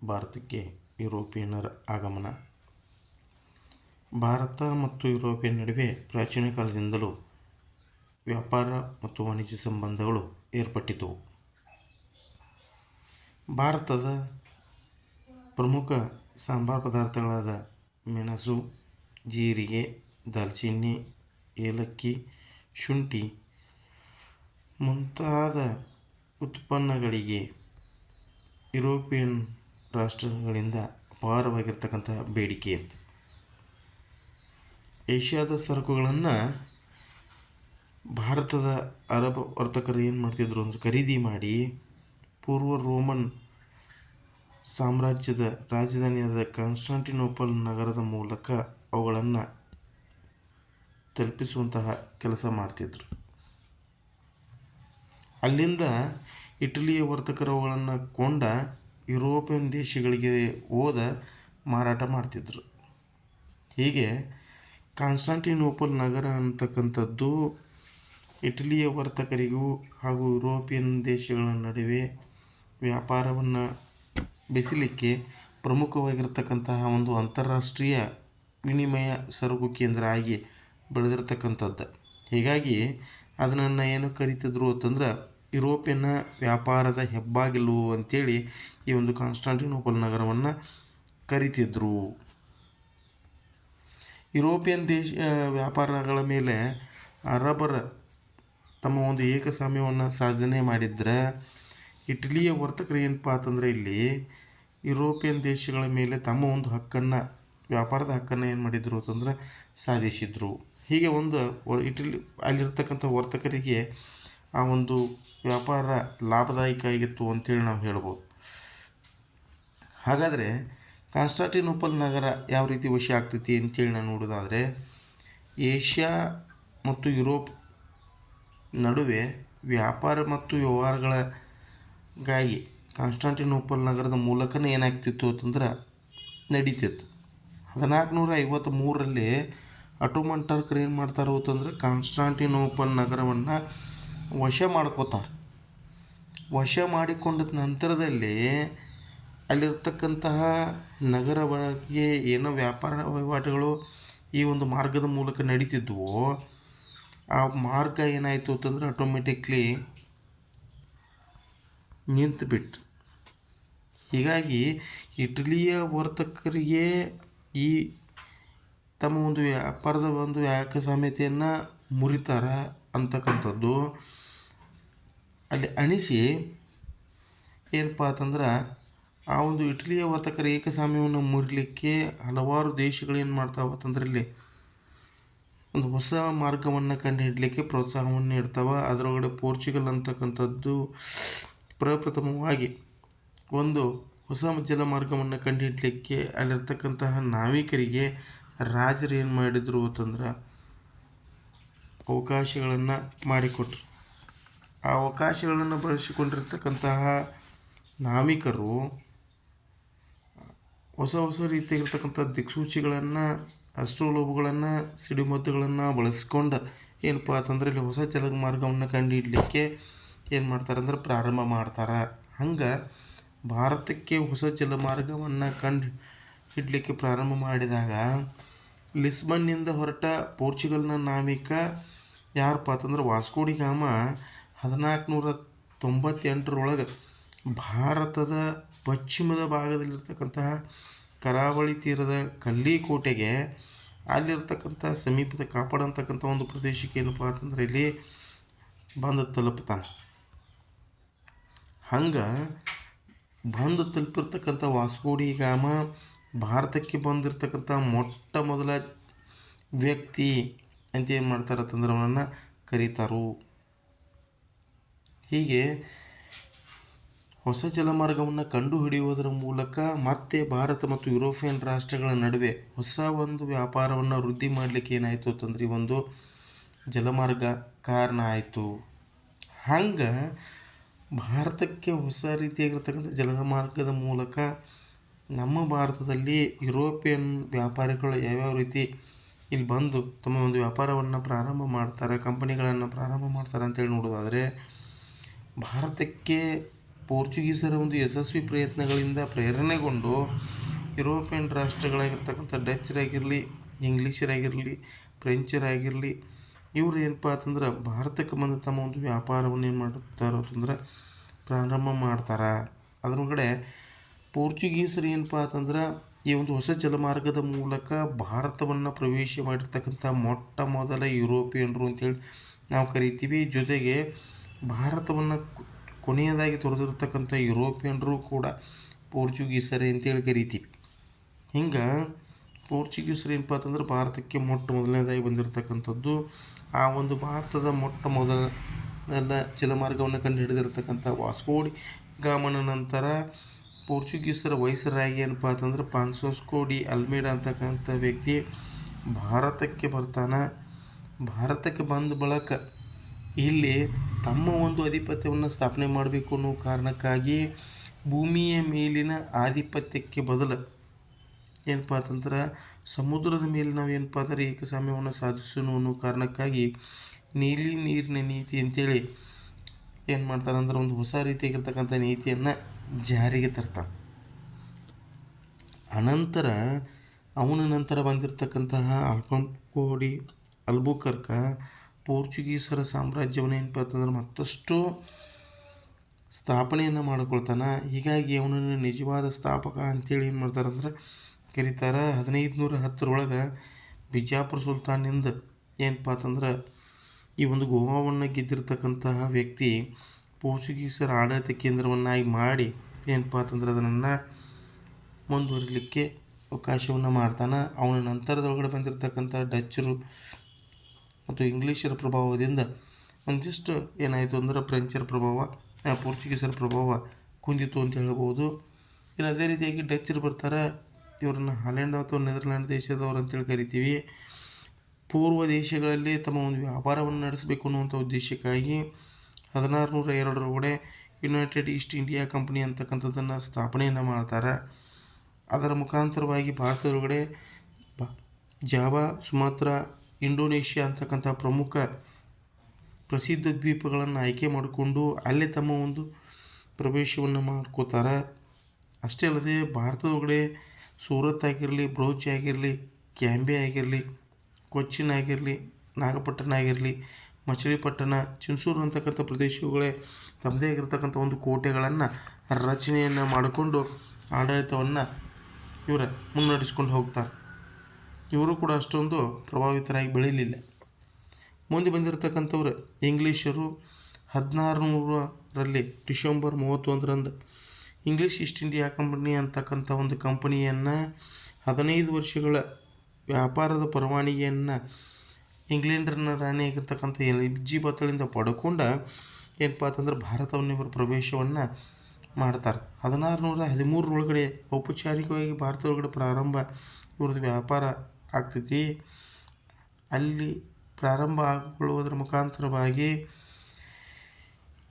ಭಾರತಕ್ಕೆ ಯುರೋಪಿಯನ್ನರ ಆಗಮನ. ಭಾರತ ಮತ್ತು ಯುರೋಪಿನ ನಡುವೆ ಪ್ರಾಚೀನ ಕಾಲದಿಂದಲೂ ವ್ಯಾಪಾರ ಮತ್ತು ವಾಣಿಜ್ಯ ಸಂಬಂಧಗಳು ಏರ್ಪಟ್ಟಿದ್ದವು. ಭಾರತದ ಪ್ರಮುಖ ಸಾಂಬಾರ ಪದಾರ್ಥಗಳಾದ ಮೆಣಸು, ಜೀರಿಗೆ, ದಾಲ್ಚಿನ್ನಿ, ಏಲಕ್ಕಿ, ಶುಂಠಿ ಮುಂತಾದ ಉತ್ಪನ್ನಗಳಿಗೆ ಯುರೋಪಿಯನ್ ರಾಷ್ಟ್ರಗಳಿಂದ ಅಪಾರವಾಗಿರ್ತಕ್ಕಂಥ ಬೇಡಿಕೆ ಇತ್ತು. ಏಷ್ಯಾದ ಸರಕುಗಳನ್ನು ಭಾರತದ ಅರಬ್ ವರ್ತಕರು ಏನು ಮಾಡ್ತಿದ್ರು ಅಂದರೆ ಖರೀದಿ ಮಾಡಿ ಪೂರ್ವ ರೋಮನ್ ಸಾಮ್ರಾಜ್ಯದ ರಾಜಧಾನಿಯಾದ ಕಾನ್ಸ್ಟಾಂಟಿನೋಪಲ್ ನಗರದ ಮೂಲಕ ಅವುಗಳನ್ನು ತಲುಪಿಸುವಂತಹ ಕೆಲಸ ಮಾಡ್ತಿದ್ರು. ಅಲ್ಲಿಂದ ಇಟಲಿಯ ವರ್ತಕರು ಅವುಗಳನ್ನು ಕೊಂಡ ಯುರೋಪಿಯನ್ ದೇಶಗಳಿಗೆ ಮಾರಾಟ ಮಾಡ್ತಿದ್ರು. ಹೀಗೆ ಕಾನ್ಸ್ಟಾಂಟಿನೋಪಲ್ ನಗರ ಅಂತಕ್ಕಂಥದ್ದು ಇಟಲಿಯ ವರ್ತಕರಿಗೂ ಹಾಗೂ ಯುರೋಪಿಯನ್ ದೇಶಗಳ ನಡುವೆ ವ್ಯಾಪಾರವನ್ನು ಬೆಸಲಿಕ್ಕೆ ಪ್ರಮುಖವಾಗಿರ್ತಕ್ಕಂತಹ ಒಂದು ಅಂತಾರಾಷ್ಟ್ರೀಯ ವಿನಿಮಯ ಸರಕು ಕೇಂದ್ರ ಆಗಿ ಬೆಳೆದಿರ್ತಕ್ಕಂಥದ್ದು. ಹೀಗಾಗಿ ಅದನ್ನು ಏನು ಕರಿತಿದ್ರು ಅಂತಂದ್ರೆ ಯುರೋಪಿಯನ್ ವ್ಯಾಪಾರದ ಹೆಬ್ಬಾಗಿಲು ಅಂತೇಳಿ ಈ ಒಂದು ಕಾನ್ಸ್ಟಾಂಟಿನೋಪಲ್ ನಗರವನ್ನು ಕರಿತಿದ್ರು. ಯುರೋಪಿಯನ್ ವ್ಯಾಪಾರಗಳ ಮೇಲೆ ಅರಬರ ತಮ್ಮ ಒಂದು ಏಕಸ್ವಾಮ್ಯವನ್ನು ಸಾಧನೆ ಮಾಡಿದ್ರೆ ಇಟಲಿಯ ವರ್ತಕರು ಏನಪ್ಪ ಅಂತಂದರೆ ಇಲ್ಲಿ ಯುರೋಪಿಯನ್ ದೇಶಗಳ ಮೇಲೆ ತಮ್ಮ ಒಂದು ವ್ಯಾಪಾರದ ಹಕ್ಕನ್ನು ಏನು ಮಾಡಿದರು ಅಂತಂದ್ರೆ ಸಾಧಿಸಿದರು. ಹೀಗೆ ಒಂದು ಅಲ್ಲಿರ್ತಕ್ಕಂಥ ವರ್ತಕರಿಗೆ ಆ ಒಂದು ವ್ಯಾಪಾರ ಲಾಭದಾಯಕ ಆಗಿತ್ತು ಅಂತೇಳಿ ನಾವು ಹೇಳ್ಬೋದು. ಹಾಗಾದರೆ ಕಾನ್ಸ್ಟಾಂಟಿನೋಪಲ್ ನಗರ ಯಾವ ರೀತಿ ವಶ ಆಗ್ತೈತಿ ಅಂತೇಳಿ ನಾವು ನೋಡೋದಾದರೆ ಏಷ್ಯಾ ಮತ್ತು ಯುರೋಪ್ ನಡುವೆ ವ್ಯಾಪಾರ ಮತ್ತು ವ್ಯವಹಾರಗಳಿಗಾಗಿ ಕಾನ್ಸ್ಟಾಂಟಿನೋಪಲ್ ನಗರದ ಮೂಲಕನೇ ಏನಾಗ್ತಿತ್ತು ಅಂತಂದ್ರೆ ನಡೀತಿತ್ತು. 1453ರಲ್ಲಿ ಅಟೋಮನ್ ಟರ್ಕರು ಏನು ಮಾಡ್ತಾರೆ ಅಂತಂದ್ರೆ ಕಾನ್ಸ್ಟಾಂಟಿನೋಪಲ್ ನಗರವನ್ನು ವಶ ಮಾಡ್ಕೋತಾರೆ. ವಶ ಮಾಡಿಕೊಂಡ ನಂತರದಲ್ಲಿ ಅಲ್ಲಿರ್ತಕ್ಕಂತಹ ನಗರ ಒಳಗೆ ಏನೋ ವ್ಯಾಪಾರ ವಹಿವಾಟುಗಳು ಈ ಒಂದು ಮಾರ್ಗದ ಮೂಲಕ ನಡೀತಿದ್ವೋ ಆ ಮಾರ್ಗ ಏನಾಯಿತು ಅಂತಂದ್ರೆ ಆಟೋಮೆಟಿಕ್ಲಿ ನಿಂತುಬಿಟ್ಟು. ಹೀಗಾಗಿ ಇಟಲಿಯ ವರ್ತಕರಿಗೆ ಈ ತಮ್ಮ ಒಂದು ವ್ಯಾಪಾರದ ಒಂದು ಏಕಸ್ವಾಮ್ಯತೆಯನ್ನು ಮುರಿತಾರ ಅಂತಕ್ಕಂಥದ್ದು ಅಲ್ಲಿ ಅನಿಸಿ ಏನಪ್ಪ ಅಂತಂದ್ರೆ ಆ ಒಂದು ಇಟಲಿಯ ವರ್ತಕರ ಏಕಸ್ವಾಮ್ಯವನ್ನು ಮುರಿಲಿಕ್ಕೆ ಹಲವಾರು ದೇಶಗಳು ಏನು ಮಾಡ್ತಾವೆ ಅಂತಂದ್ರೆ ಇಲ್ಲಿ ಒಂದು ಹೊಸ ಮಾರ್ಗವನ್ನು ಕಂಡುಹಿಡಲಿಕ್ಕೆ ಪ್ರೋತ್ಸಾಹವನ್ನು ನೀಡ್ತಾವೆ. ಅದರೊಳಗಡೆ ಪೋರ್ಚುಗಲ್ ಅಂತಕ್ಕಂಥದ್ದು ಪ್ರಪ್ರಥಮವಾಗಿ ಒಂದು ಹೊಸ ಜಲಮಾರ್ಗವನ್ನು ಕಂಡುಹಿಡಲಿಕ್ಕೆ ಅಲ್ಲಿರ್ತಕ್ಕಂತಹ ನಾವಿಕರಿಗೆ ರಾಜರು ಏನು ಮಾಡಿದರು ಅಂತಂದ್ರೆ ಅವಕಾಶಗಳನ್ನು ಮಾಡಿಕೊಟ್ರು. ಆ ಅವಕಾಶಗಳನ್ನು ಬಳಸಿಕೊಂಡಿರ್ತಕ್ಕಂತಹ ನಾವಿಕರು ಹೊಸ ರೀತಿಯಾಗಿರ್ತಕ್ಕಂಥ ದಿಕ್ಸೂಚಿಗಳನ್ನು ಅಸ್ಟ್ರೋಲೋಬ್ಗಳನ್ನು ಸಿಡಿಮದ್ದುಗಳನ್ನು ಬಳಸ್ಕೊಂಡು ಏನಪ್ಪ ಅಂತಂದ್ರೆ ಇಲ್ಲಿ ಹೊಸ ಜಲಮಾರ್ಗವನ್ನು ಕಂಡುಹಿಡಲಿಕ್ಕೆ ಏನು ಮಾಡ್ತಾರೆ ಅಂದ್ರೆ ಪ್ರಾರಂಭ ಮಾಡ್ತಾರೆ. ಹಂಗೆ ಭಾರತಕ್ಕೆ ಹೊಸ ಜಲಮಾರ್ಗವನ್ನು ಹಿಡಲಿಕ್ಕೆ ಪ್ರಾರಂಭ ಮಾಡಿದಾಗ ಲಿಸ್ಬನ್ನಿಂದ ಹೊರಟ ಪೋರ್ಚುಗಲ್ನ ನಾವಿಕ ಯಾರಪ್ಪ ಅಂತಂದ್ರೆ ವಾಸ್ಕೋ ಡಿ ಗಾಮ 1498ರೊಳಗೆ ಭಾರತದ ಪಶ್ಚಿಮದ ಭಾಗದಲ್ಲಿರ್ತಕ್ಕಂತಹ ಕರಾವಳಿ ತೀರದ ಕಲ್ಲಿಕೋಟೆಗೆ ಅಲ್ಲಿರ್ತಕ್ಕಂಥ ಸಮೀಪದ ಕಾಪಾಡ ಅಂತಕ್ಕಂಥ ಒಂದು ಪ್ರದೇಶಕ್ಕೆ ಏನಪ್ಪ ಅಂತಂದ್ರೆ ಇಲ್ಲಿ ಬಂದು ತಲುಪ್ತಾನೆ. ಹಂಗೆ ಬಂದು ತಲುಪಿರ್ತಕ್ಕಂಥ ವಾಸ್ಕೋ ಡಿ ಗಾಮ ಭಾರತಕ್ಕೆ ಬಂದಿರತಕ್ಕಂಥ ಮೊಟ್ಟ ಮೊದಲ ವ್ಯಕ್ತಿ ಅಂತ ಏನು ಮಾಡ್ತಾರೆ ಅಂತಂದ್ರೆ ಅವನನ್ನು ಕರೀತಾರು. ಹೀಗೆ ಹೊಸ ಜಲಮಾರ್ಗವನ್ನು ಕಂಡುಹಿಡಿಯುವುದರ ಮೂಲಕ ಮತ್ತೆ ಭಾರತ ಮತ್ತು ಯುರೋಪಿಯನ್ ರಾಷ್ಟ್ರಗಳ ನಡುವೆ ಹೊಸ ಒಂದು ವ್ಯಾಪಾರವನ್ನು ವೃದ್ಧಿ ಮಾಡಲಿಕ್ಕೆ ಏನಾಯಿತು ಅಂತಂದ್ರೆ ಈ ಒಂದು ಜಲಮಾರ್ಗ ಕಾರಣ ಆಯಿತು. ಹಂಗೆ ಭಾರತಕ್ಕೆ ಹೊಸ ರೀತಿಯಾಗಿರ್ತಕ್ಕಂಥ ಜಲಮಾರ್ಗದ ಮೂಲಕ ನಮ್ಮ ಭಾರತದಲ್ಲಿ ಯುರೋಪಿಯನ್ ವ್ಯಾಪಾರಿಗಳು ಯಾವ್ಯಾವ ರೀತಿ ಇಲ್ಲಿ ಬಂದು ತಮ್ಮ ಒಂದು ವ್ಯಾಪಾರವನ್ನು ಪ್ರಾರಂಭ ಮಾಡ್ತಾರೆ, ಕಂಪನಿಗಳನ್ನು ಪ್ರಾರಂಭ ಮಾಡ್ತಾರೆ ಅಂತೇಳಿ ನೋಡೋದಾದರೆ ಭಾರತಕ್ಕೆ ಪೋರ್ಚುಗೀಸರ ಒಂದು ಯಶಸ್ವಿ ಪ್ರಯತ್ನಗಳಿಂದ ಪ್ರೇರಣೆಗೊಂಡು ಯುರೋಪಿಯನ್ ರಾಷ್ಟ್ರಗಳಾಗಿರ್ತಕ್ಕಂಥ ಡಚ್ಚರಾಗಿರಲಿ, ಇಂಗ್ಲೀಷರಾಗಿರಲಿ, ಫ್ರೆಂಚರಾಗಿರಲಿ, ಇವರು ಏನಪ್ಪ ಅಂತಂದ್ರೆ ಭಾರತಕ್ಕೆ ಬಂದು ತಮ್ಮ ಒಂದು ವ್ಯಾಪಾರವನ್ನು ಏನು ಮಾಡುತ್ತಾರೋ ಅಂತಂದ್ರೆ ಪ್ರಾರಂಭ ಮಾಡ್ತಾರೆ. ಅದರೊಳಗಡೆ ಪೋರ್ಚುಗೀಸರು ಏನಪ್ಪ ಅಂತಂದ್ರೆ ಈ ಒಂದು ಹೊಸ ಜಲಮಾರ್ಗದ ಮೂಲಕ ಭಾರತವನ್ನು ಪ್ರವೇಶ ಮಾಡಿರ್ತಕ್ಕಂಥ ಮೊಟ್ಟ ಮೊದಲ ಯುರೋಪಿಯನ್ರು ಅಂತೇಳಿ ನಾವು ಕರಿತೀವಿ. ಜೊತೆಗೆ ಭಾರತವನ್ನು ಕೊನೆಯದಾಗಿ ತೊರೆದಿರ್ತಕ್ಕಂಥ ಯುರೋಪಿಯನ್ರು ಕೂಡ ಪೋರ್ಚುಗೀಸರೇ ಅಂತೇಳಿ ಕರಿತೀವಿ. ಹಿಂಗೆ ಪೋರ್ಚುಗೀಸರು ಏನಪ್ಪ ಅಂತಂದ್ರೆ ಭಾರತಕ್ಕೆ ಮೊಟ್ಟ ಮೊದಲನೇದಾಗಿ ಬಂದಿರತಕ್ಕಂಥದ್ದು. ಆ ಒಂದು ಭಾರತದ ಮೊಟ್ಟ ಮೊದಲ ಜಲಮಾರ್ಗವನ್ನು ಕಂಡು ಹಿಡಿದಿರ್ತಕ್ಕಂಥ ವಾಸ್ಕೋ ಡಿ ಗಾಮನ ನಂತರ ಪೋರ್ಚುಗೀಸರ ವೈಸರಾಗಿ ಏನಪ್ಪ ಅಂತಂದ್ರೆ ಫ್ರಾನ್ಸಿಸ್ಕೋ ಡಿ ಅಲ್ಮೇಡಾ ಅಂತಕ್ಕಂಥ ವ್ಯಕ್ತಿ ಭಾರತಕ್ಕೆ ಬರ್ತಾನೆ. ಭಾರತಕ್ಕೆ ಬಂದ ಬಳಿಕ ಇಲ್ಲಿ ತಮ್ಮ ಒಂದು ಆಧಿಪತ್ಯವನ್ನು ಸ್ಥಾಪನೆ ಮಾಡಬೇಕು ಅನ್ನೋ ಕಾರಣಕ್ಕಾಗಿ ಭೂಮಿಯ ಮೇಲಿನ ಆಧಿಪತ್ಯಕ್ಕೆ ಬದಲು ಏನಪ್ಪ ಅಂತಂದ್ರೆ ಸಮುದ್ರದ ಮೇಲೆ ನಾವು ಏನಪ್ಪ ಅಂದರೆ ಏಕಸ್ವಾಮ್ಯವನ್ನು ಸಾಧಿಸೋಣ ಅನ್ನೋ ಕಾರಣಕ್ಕಾಗಿ ನೀಲಿ ನೀರಿನ ನೀತಿ ಅಂತೇಳಿ ಏನು ಮಾಡ್ತಾರೆ ಅಂದ್ರೆ ಒಂದು ಹೊಸ ರೀತಿಯಾಗಿರ್ತಕ್ಕಂಥ ನೀತಿಯನ್ನು ಜಾರಿಗೆ ತರ್ತಾನೆ. ಅವನ ನಂತರ ಬಂದಿರತಕ್ಕಂತಹ ಆಲ್ಫಾನ್ಸೋ ಡಿ ಅಲ್ಬುಕರ್ಕ ಪೋರ್ಚುಗೀಸರ ಸಾಮ್ರಾಜ್ಯವನ್ನು ಏನಪ್ಪ ಅಂತಂದ್ರೆ ಮತ್ತಷ್ಟು ಸ್ಥಾಪನೆಯನ್ನು ಮಾಡಿಕೊಳ್ತಾನೆ. ಹೀಗಾಗಿ ಅವನನ್ನು ನಿಜವಾದ ಸ್ಥಾಪಕ ಅಂತೇಳಿ ಏನು ಮಾಡ್ತಾರೆ ಅಂದ್ರೆ ಕರೀತಾರೆ. 1510 ಬಿಜಾಪುರ ಸುಲ್ತಾನಿಂದ ಏನಪ್ಪ ಅಂತಂದ್ರೆ ಈ ಒಂದು ಗೋವಾವನ್ನು ಗೆದ್ದಿರ್ತಕ್ಕಂತಹ ವ್ಯಕ್ತಿ ಪೋರ್ಚುಗೀಸರ ಆಡಳಿತ ಕೇಂದ್ರವನ್ನಾಗಿ ಮಾಡಿ ಏನಪ್ಪ ಅಂತಂದ್ರೆ ಅದನ್ನು ಮುಂದುವರಿಲಿಕ್ಕೆ ಅವಕಾಶವನ್ನು ಮಾಡ್ತಾನೆ. ಅವನ ನಂತರದೊಳಗಡೆ ಬಂದಿರತಕ್ಕಂಥ ಡಚ್ಚರು ಮತ್ತು ಇಂಗ್ಲೀಷರ ಪ್ರಭಾವದಿಂದ ಒಂದಿಷ್ಟು ಏನಾಯಿತು ಅಂದ್ರೆ ಫ್ರೆಂಚರ ಪ್ರಭಾವ, ಪೋರ್ಚುಗೀಸರ ಪ್ರಭಾವ ಕುಂದಿತು ಅಂತ ಹೇಳ್ಬೋದು. ಇನ್ನು ಅದೇ ರೀತಿಯಾಗಿ ಡಚ್ಚರು ಬರ್ತಾರೆ. ಇವ್ರನ್ನ ಹಾಲೆಂಡ್ ಅಥವಾ ನೆದರ್ಲ್ಯಾಂಡ್ ದೇಶದವರು ಅಂತೇಳಿ ಕರಿತೀವಿ. ಪೂರ್ವ ದೇಶಗಳಲ್ಲಿ ತಮ್ಮ ಒಂದು ವ್ಯಾಪಾರವನ್ನು ನಡೆಸಬೇಕು ಅನ್ನುವಂಥ ಉದ್ದೇಶಕ್ಕಾಗಿ 1602 ಯುನೈಟೆಡ್ ಈಸ್ಟ್ ಇಂಡಿಯಾ ಕಂಪನಿ ಅಂತಕ್ಕಂಥದ್ದನ್ನು ಸ್ಥಾಪನೆಯನ್ನು ಮಾಡ್ತಾರೆ. ಅದರ ಮುಖಾಂತರವಾಗಿ ಭಾರತದೊಳಗಡೆ ಜಾವಾ, ಸುಮಾತ್ರ, ಇಂಡೋನೇಷ್ಯಾ ಅಂತಕ್ಕಂಥ ಪ್ರಮುಖ ಪ್ರಸಿದ್ಧ ದ್ವೀಪಗಳನ್ನು ಆಯ್ಕೆ ಮಾಡಿಕೊಂಡು ಅಲ್ಲೇ ತಮ್ಮ ಒಂದು ಪ್ರವೇಶವನ್ನು ಮಾಡ್ಕೋತಾರೆ. ಅಷ್ಟೇ ಅಲ್ಲದೆ ಭಾರತದೊಳಗಡೆ ಸೂರತ್ ಆಗಿರಲಿ, ಬ್ರೋಚ್ ಆಗಿರಲಿ, ಕ್ಯಾಂಬೆ ಆಗಿರಲಿ, ಕೊಚ್ಚಿನ್ ಆಗಿರಲಿ, ನಾಗಪಟ್ಟಣ ಆಗಿರಲಿ, ಮಚಿಲಿಪಟ್ಟಣ, ಚಿನ್ಸೂರು ಅಂತಕ್ಕಂಥ ಪ್ರದೇಶಗಳೇ ತಮ್ಮದೇ ಆಗಿರ್ತಕ್ಕಂಥ ಒಂದು ಕೋಟೆಗಳನ್ನು ರಚನೆಯನ್ನು ಮಾಡಿಕೊಂಡು ಆಡಳಿತವನ್ನು ಇವರ ಮುನ್ನಡೆಸ್ಕೊಂಡು ಹೋಗ್ತಾರೆ. ಇವರು ಕೂಡ ಅಷ್ಟೊಂದು ಪ್ರಭಾವಿತರಾಗಿ ಬೆಳೀಲಿಲ್ಲ. ಮುಂದೆ ಬಂದಿರತಕ್ಕಂಥವ್ರು ಇಂಗ್ಲೀಷರು 1600 December 31 English East India company ಅಂತಕ್ಕಂಥ ಒಂದು ಕಂಪನಿಯನ್ನು 15 ವರ್ಷಗಳ ವ್ಯಾಪಾರದ ಪರವಾನಗಿಯನ್ನು ಇಂಗ್ಲೆಂಡರ್ನ ರಾಣಿಯಾಗಿರ್ತಕ್ಕಂಥ ಎಲಿಜಬೆತ್ಳಿಂದ ಪಡ್ಕೊಂಡು ಏನಪ್ಪ ಅಂತಂದ್ರೆ ಭಾರತವನ್ನು ಇವರು ಪ್ರವೇಶವನ್ನು ಮಾಡ್ತಾರೆ. 1613 ಔಪಚಾರಿಕವಾಗಿ ಭಾರತದೊಳಗಡೆ ಪ್ರಾರಂಭ ಇವ್ರದ್ದು ವ್ಯಾಪಾರ ಆಗ್ತೈತಿ. ಅಲ್ಲಿ ಪ್ರಾರಂಭ ಆಗಿಕೊಳ್ಳುವುದರ ಮುಖಾಂತರವಾಗಿ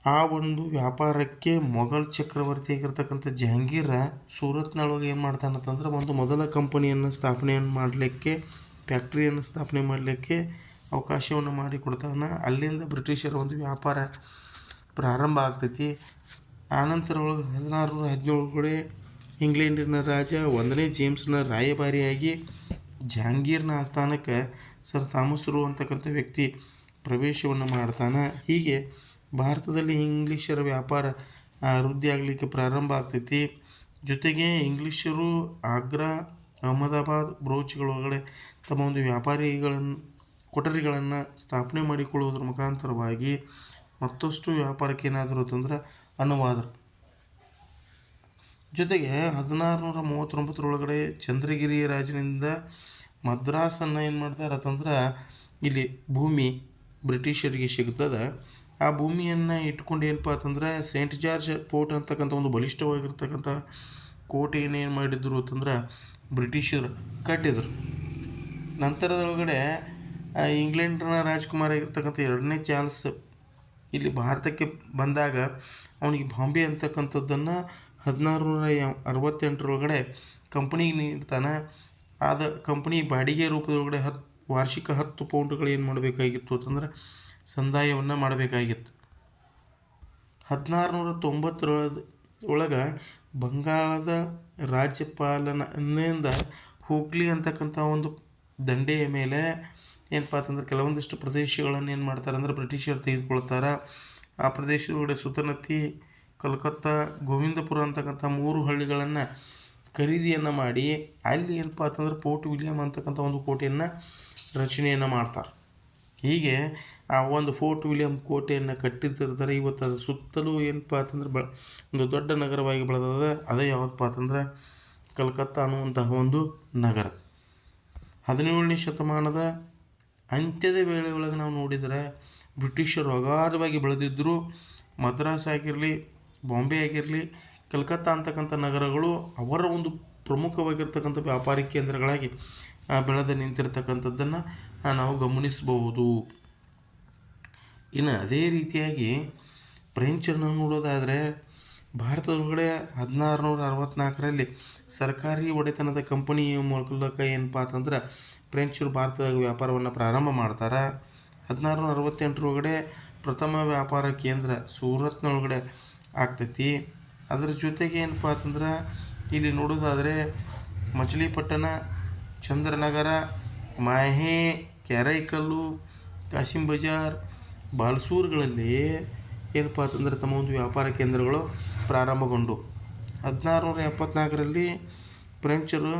ಆ ಒಂದು ವ್ಯಾಪಾರಕ್ಕೆ ಮೊಘಲ್ ಚಕ್ರವರ್ತಿ ಆಗಿರ್ತಕ್ಕಂಥ ಜಹಾಂಗೀರ ಸೂರತ್ನೊಳಗೆ ಏನು ಮಾಡ್ತಾನಂತಂದ್ರೆ ಒಂದು ಮೊದಲ ಕಂಪನಿಯನ್ನು ಸ್ಥಾಪನೆಯನ್ನು ಮಾಡಲಿಕ್ಕೆ, ಫ್ಯಾಕ್ಟ್ರಿಯನ್ನು ಸ್ಥಾಪನೆ ಮಾಡಲಿಕ್ಕೆ ಅವಕಾಶವನ್ನು ಮಾಡಿಕೊಡ್ತಾನೆ. ಅಲ್ಲಿಂದ ಬ್ರಿಟಿಷರ ಒಂದು ವ್ಯಾಪಾರ ಪ್ರಾರಂಭ ಆಗ್ತೈತಿ. ಆನಂತರ 1617 ಇಂಗ್ಲೆಂಡಿನ ರಾಜ 1ನೇ ಜೇಮ್ಸ್ನ ರಾಯಭಾರಿಯಾಗಿ ಜಹಾಂಗೀರ್ನ ಆಸ್ಥಾನಕ್ಕೆ ಸರ್ ಥಾಮಸ್ ರೋ ಅಂತಕ್ಕಂಥ ವ್ಯಕ್ತಿ ಪ್ರವೇಶವನ್ನು ಮಾಡ್ತಾನೆ. ಹೀಗೆ ಭಾರತದಲ್ಲಿ ಇಂಗ್ಲೀಷರ ವ್ಯಾಪಾರ ವೃದ್ಧಿ ಆಗಲಿಕ್ಕೆ ಪ್ರಾರಂಭ ಆಗ್ತೈತಿ. ಜೊತೆಗೆ ಇಂಗ್ಲೀಷರು ಆಗ್ರಾ, ಅಹಮದಾಬಾದ್, ಬ್ರೋಚ್ಗಳೊಳಗಡೆ ತಮ್ಮ ಒಂದು ಕೊಠರಿಗಳನ್ನು ಸ್ಥಾಪನೆ ಮಾಡಿಕೊಳ್ಳುವುದರ ಮುಖಾಂತರವಾಗಿ ಮತ್ತಷ್ಟು ವ್ಯಾಪಾರಕ್ಕೆ ಏನಾದರೂ ಅಂತಂದ್ರೆ ಅನುವಾದರು. ಜೊತೆಗೆ 1639 ಚಂದ್ರಗಿರಿ ರಾಜನಿಂದ ಮದ್ರಾಸನ್ನು ಏನು ಮಾಡ್ತಾರೆ ಅಂತಂದ್ರೆ ಇಲ್ಲಿ ಭೂಮಿ ಬ್ರಿಟಿಷರಿಗೆ ಸಿಗ್ತದೆ. ಆ ಭೂಮಿಯನ್ನು ಇಟ್ಕೊಂಡು ಏನಪ್ಪ ಅಂತಂದ್ರೆ ಸೇಂಟ್ ಜಾರ್ಜ್ ಫೋರ್ಟ್ ಅಂತಕ್ಕಂಥ ಒಂದು ಬಲಿಷ್ಠವಾಗಿರ್ತಕ್ಕಂಥ ಕೋಟೆಯನ್ನು ಏನು ಮಾಡಿದ್ರು ಅಂತಂದ್ರೆ ಬ್ರಿಟಿಷರು ಕಟ್ಟಿದರು. ನಂತರದೊಳಗಡೆ ಇಂಗ್ಲೆಂಡ್ನ ರಾಜ್ಕುಮಾರ ಆಗಿರ್ತಕ್ಕಂಥ 2ನೇ ಚಾರ್ಲ್ಸ್ ಇಲ್ಲಿ ಭಾರತಕ್ಕೆ ಬಂದಾಗ ಅವನಿಗೆ ಬಾಂಬೆ ಅಂತಕ್ಕಂಥದ್ದನ್ನು 1668 ಕಂಪನಿಗೆ ನೀಡ್ತಾನೆ. ಆದ ಕಂಪನಿ ಬಾಡಿಗೆ ರೂಪದೊಳಗಡೆ ವಾರ್ಷಿಕ 10 ಪೌಂಡ್ಗಳು ಏನು ಮಾಡಬೇಕಾಗಿತ್ತು ಅಂತಂದ್ರೆ ಸಂದಾಯವನ್ನು ಮಾಡಬೇಕಾಗಿತ್ತು. 1690 ಬಂಗಾಳದ ರಾಜ್ಯಪಾಲನಿಂದ ಹೂಗ್ಲಿ ಅಂತಕ್ಕಂಥ ಒಂದು ದಂಡೆಯ ಮೇಲೆ ಏನಪ್ಪ ಅಂತಂದ್ರೆ ಕೆಲವೊಂದಿಷ್ಟು ಪ್ರದೇಶಗಳನ್ನು ಏನು ಮಾಡ್ತಾರೆ ಅಂದ್ರೆ ಬ್ರಿಟಿಷರು ತೆಗೆದುಕೊಳ್ತಾರೆ. ಆ ಪ್ರದೇಶದೊಳಗಡೆ ಸುತನತಿ, ಕಲ್ಕತ್ತಾ, ಗೋವಿಂದಪುರ ಅಂತಕ್ಕಂಥ 3 ಹಳ್ಳಿಗಳನ್ನು ಖರೀದಿಯನ್ನು ಮಾಡಿ ಅಲ್ಲಿ ಏನಪ್ಪ ಅಂತಂದ್ರೆ ಫೋರ್ಟ್ ವಿಲಿಯಂ ಅಂತಕ್ಕಂಥ ಒಂದು ಕೋಟೆಯನ್ನು ರಚನೆಯನ್ನು ಮಾಡ್ತಾರೆ. ಹೀಗೆ ಆ ಒಂದು ಫೋರ್ಟ್ ವಿಲಿಯಂ ಕೋಟೆಯನ್ನು ಕಟ್ಟಿರ್ತಾರೆ. ಇವತ್ತು ಅದು ಸುತ್ತಲೂ ಏನಪ್ಪ ಅಂತಂದ್ರೆ ಒಂದು ದೊಡ್ಡ ನಗರವಾಗಿ ಬೆಳೆದದ. ಅದೇ ಯಾವುದಪ್ಪ ಅಂತಂದ್ರೆ ಕಲ್ಕತ್ತಾ ಅನ್ನುವಂತಹ ಒಂದು ನಗರ. 17ನೇ ಶತಮಾನದ ಅಂತ್ಯದ ವೇಳೆಯೊಳಗೆ ನಾವು ನೋಡಿದರೆ ಬ್ರಿಟಿಷರು ಅಗಾಧವಾಗಿ ಬೆಳೆದಿದ್ದರು. ಮದ್ರಾಸ್ ಆಗಿರಲಿ, ಬಾಂಬೆ ಆಗಿರಲಿ, ಕಲ್ಕತ್ತಾ ಅಂತಕ್ಕಂಥ ನಗರಗಳು ಅವರ ಒಂದು ಪ್ರಮುಖವಾಗಿರ್ತಕ್ಕಂಥ ವ್ಯಾಪಾರಿ ಕೇಂದ್ರಗಳಾಗಿ ಬೆಳೆದು ನಿಂತಿರ್ತಕ್ಕಂಥದ್ದನ್ನು ನಾವು ಗಮನಿಸಬಹುದು. ಇನ್ನು ಅದೇ ರೀತಿಯಾಗಿ ಫ್ರೆಂಚರನ್ನು ನೋಡೋದಾದರೆ ಭಾರತದೊಳಗಡೆ 1664ರಲ್ಲಿ ಸರ್ಕಾರಿ ಒಡೆತನದ ಕಂಪನಿಯ ಮೂಲಕ ಏನಪ್ಪ ಅಂತಂದ್ರೆ ಫ್ರೆಂಚರು ಭಾರತದಾಗ ವ್ಯಾಪಾರವನ್ನು ಪ್ರಾರಂಭ ಮಾಡ್ತಾರೆ. 1668ರೊಳಗಡೆ ಪ್ರಥಮ ವ್ಯಾಪಾರ ಕೇಂದ್ರ ಸೂರತ್ನೊಳಗಡೆ ಆಗ್ತೈತಿ. ಅದರ ಜೊತೆಗೆ ಏನಪ್ಪ ಅಂತಂದ್ರೆ ಇಲ್ಲಿ ನೋಡೋದಾದರೆ ಮಚಿಲಿಪಟ್ಟಣ, ಚಂದ್ರನಗರ, ಮಾಹೆ, ಕ್ಯಾರೈಕಲ್ಲು, ಕಾಶಿಂ ಬಜಾರ್, ಬಾಲ್ಸೂರ್ಗಳಲ್ಲಿ ಏನಪ್ಪ ಅಂತಂದ್ರೆ ತಮ್ಮ ಒಂದು ವ್ಯಾಪಾರ ಕೇಂದ್ರಗಳು ಪ್ರಾರಂಭಗೊಂಡು 1674ರಲ್ಲಿ ಫ್ರೆಂಚರು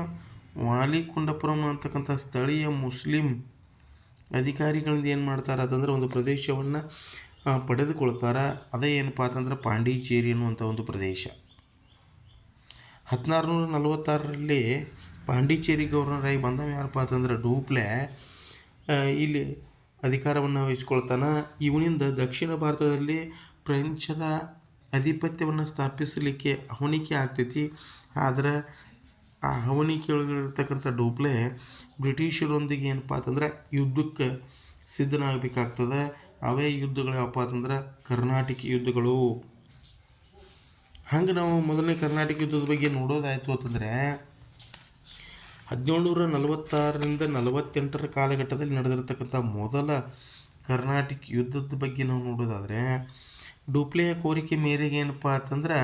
ವಾಲಿಕೊಂಡಪುರಂ ಅಂತಕ್ಕಂಥ ಸ್ಥಳೀಯ ಮುಸ್ಲಿಂ ಅಧಿಕಾರಿಗಳಿಂದ ಏನು ಮಾಡ್ತಾರೆ ಅಂತಂದ್ರೆ ಒಂದು ಪ್ರದೇಶವನ್ನು ಪಡೆದುಕೊಳ್ತಾರೆ. ಅದೇ ಏನಪ್ಪ ಅಂತಂದ್ರೆ ಪಾಂಡಿಚೇರಿ ಅನ್ನುವಂಥ ಒಂದು ಪ್ರದೇಶ. 1646ರಲ್ಲಿ ಪಾಂಡಿಚೇರಿ ಗವರ್ನರ್ ಆಗಿ ಬಂದವ ಯಾರಪ್ಪ ಅಂತಂದ್ರೆ ಡೂಪ್ಲೆ ಇಲ್ಲಿ ಅಧಿಕಾರವನ್ನು ವಹಿಸ್ಕೊಳ್ತಾನೆ. ಇವನಿಂದ ದಕ್ಷಿಣ ಭಾರತದಲ್ಲಿ ಫ್ರೆಂಚರ ಆಧಿಪತ್ಯವನ್ನು ಸ್ಥಾಪಿಸಲಿಕ್ಕೆ ಅವನಿಕೆ ಆಗ್ತೈತಿ. ಆದರೆ ಆ ಅವನಿಕೆ ಒಳಗಿರ್ತಕ್ಕಂಥ ಡೂಪ್ಲೆ ಬ್ರಿಟಿಷರೊಂದಿಗೆ ಏನಪ್ಪ ಅಂತಂದ್ರೆ ಯುದ್ಧಕ್ಕೆ ಸಿದ್ಧನಾಗಬೇಕಾಗ್ತದೆ. ಅವೇ ಯುದ್ಧಗಳು ಯಾವಪ್ಪ ಅಂತಂದ್ರೆ ಕರ್ನಾಟಕ ಯುದ್ಧಗಳು. ಹಂಗೆ ನಾವು ಮೊದಲನೇ ಕರ್ನಾಟಕ ಯುದ್ಧದ ಬಗ್ಗೆ ನೋಡೋದಾಯಿತು ಅಂತಂದರೆ 1746ರಿಂದ 48ರ ಕಾಲಘಟ್ಟದಲ್ಲಿ ನಡೆದಿರ್ತಕ್ಕಂಥ ಮೊದಲ ಕರ್ನಾಟಕ ಯುದ್ಧದ ಬಗ್ಗೆ ನಾವು ನೋಡೋದಾದರೆ ಡೂಪ್ಲೆಯ ಕೋರಿಕೆ ಮೇರೆಗೆ ಏನಪ್ಪ ಅಂತಂದ್ರೆ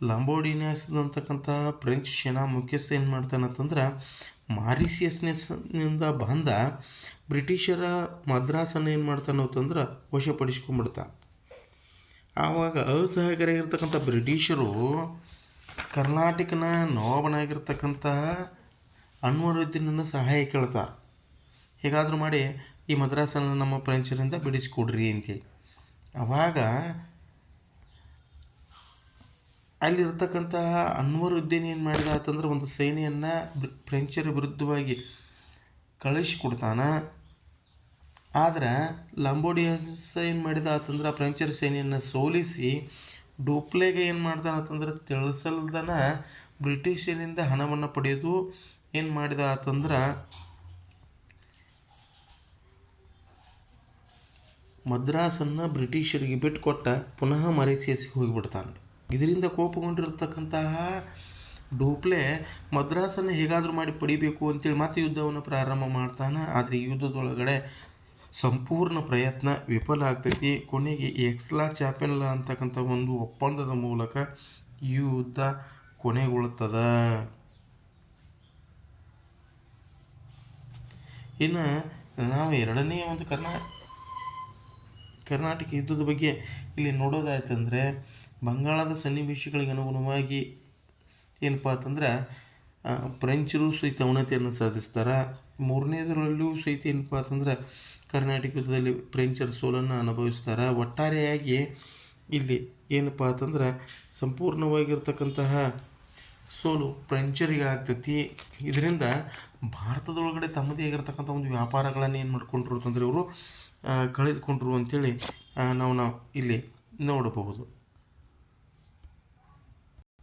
ಲಾಂಬೋಡಿನಾಸ್ ಅಂತಕ್ಕಂಥ ಫ್ರೆಂಚ್ ಸೇನಾ ಮುಖ್ಯಸ್ಥ ಏನು ಮಾಡ್ತಾನೆ ಅಂತಂದ್ರೆ ಮಾರಿಷಿಯಸ್ನಿಂದ ಬಂದ ಬ್ರಿಟಿಷರ ಮದ್ರಾಸನ್ನು ಏನು ಮಾಡ್ತಾನೆ ಅಂತಂದ್ರೆ ವಶಪಡಿಸ್ಕೊಂಡ್ಬಿಡ್ತಾನೆ. ಆವಾಗ ಅಸಹಕಾರಿಯಾಗಿರ್ತಕ್ಕಂಥ ಬ್ರಿಟಿಷರು ಕರ್ನಾಟಕನ ನವಾಬನಾಗಿರ್ತಕ್ಕಂತಹ ಅನ್ವರುದ್ದೀನನ್ನು ಸಹಾಯ ಕೇಳ್ತಾರೆ. ಹೇಗಾದರೂ ಮಾಡಿ ಈ ಮದ್ರಾಸನ್ನು ನಮ್ಮ ಫ್ರೆಂಚರಿಂದ ಬಿಡಿಸ್ಕೊಡ್ರಿ ಅಂತೇಳಿ. ಆವಾಗ ಅಲ್ಲಿರ್ತಕ್ಕಂತಹ ಅನ್ವರುದ್ದೀನ್ ಏನು ಮಾಡಿದ ಅಂತಂದ್ರೆ ಒಂದು ಸೇನೆಯನ್ನು ಫ್ರೆಂಚರ ವಿರುದ್ಧವಾಗಿ ಕಳಿಸಿಕೊಡ್ತಾನೆ. ಆದರೆ ಲಾಂಬೋಡಿಯಾಸ್ ಏನು ಮಾಡಿದ ಅಂತಂದ್ರೆ ಫ್ರೆಂಚರ ಸೇನೆಯನ್ನು ಸೋಲಿಸಿ ಡೂಪ್ಲೆಗೆ ಏನು ಮಾಡ್ತಾನೆ ಅಂತಂದ್ರೆ ತಿಳಿಸಲ್ದನ ಬ್ರಿಟಿಷರಿಂದ ಹಣವನ್ನು ಪಡೆಯೋದು ಏನು ಮಾಡಿದ ಅಂತಂದ್ರೆ ಮದ್ರಾಸನ್ನು ಬ್ರಿಟಿಷರಿಗೆ ಬಿಟ್ಟುಕೊಟ್ಟ ಪುನಃ ಮಾರಿಷಿಯಸ್ಸಿಗೆ ಹೋಗಿಬಿಡ್ತಾನೆ. ಇದರಿಂದ ಕೋಪಗೊಂಡಿರ್ತಕ್ಕಂತಹ ಡೂಪ್ಲೆ ಮದ್ರಾಸನ್ನು ಹೇಗಾದರೂ ಮಾಡಿ ಪಡಿಬೇಕು ಅಂತೇಳಿ ಮತ್ತೆ ಯುದ್ಧವನ್ನು ಪ್ರಾರಂಭ ಮಾಡ್ತಾನೆ. ಆದರೆ ಈ ಯುದ್ಧದೊಳಗಡೆ ಸಂಪೂರ್ಣ ಪ್ರಯತ್ನ ವಿಫಲ ಆಗ್ತೈತಿ. ಕೊನೆಗೆ ಎಕ್ಸ್ಲಾ ಚಾಪೆಲ್ ಅಂತಕ್ಕಂಥ ಒಂದು ಒಪ್ಪಂದದ ಮೂಲಕ ಈ ಯುದ್ಧ ಕೊನೆಗೊಳ್ಳುತ್ತದೆ. ಇನ್ನು ನಾವು ಎರಡನೇ ಒಂದು ಕರ್ನಾಟಕ ಯುದ್ಧದ ಬಗ್ಗೆ ಇಲ್ಲಿ ನೋಡೋದಾಯ್ತಂದರೆ ಬಂಗಾಳದ ಸನ್ನಿವೇಶಗಳಿಗೆ ಅನುಗುಣವಾಗಿ ಏನಪ್ಪ ಅಂತಂದ್ರೆ ಫ್ರೆಂಚರು ಸಹಿತ ಅವನತಿಯನ್ನು ಸಾಧಿಸ್ತಾರೆ. ಮೂರನೇದರಲ್ಲೂ ಸಹಿತ ಏನಪ್ಪ ಅಂತಂದ್ರೆ ಕರ್ನಾಟಕ ಯುದ್ಧದಲ್ಲಿ ಫ್ರೆಂಚರ ಸೋಲನ್ನು ಅನುಭವಿಸ್ತಾರೆ. ಒಟ್ಟಾರೆಯಾಗಿ ಇಲ್ಲಿ ಏನಪ್ಪ ಅಂತಂದ್ರೆ ಸಂಪೂರ್ಣವಾಗಿರ್ತಕ್ಕಂತಹ ಸೋಲು ಫ್ರೆಂಚರಿಗೆ ಆಗ್ತೈತಿ. ಇದರಿಂದ ಭಾರತದೊಳಗಡೆ ತಮ್ಮದೇ ಆಗಿರ್ತಕ್ಕಂಥ ಒಂದು ವ್ಯಾಪಾರಗಳನ್ನು ಏನು ಮಾಡ್ಕೊಂಡ್ರು ಅಂತಂದರೆ ಇವರು ಕಳೆದುಕೊಂಡ್ರು ಅಂಥೇಳಿ ನಾವು ಇಲ್ಲಿ ನೋಡಬಹುದು.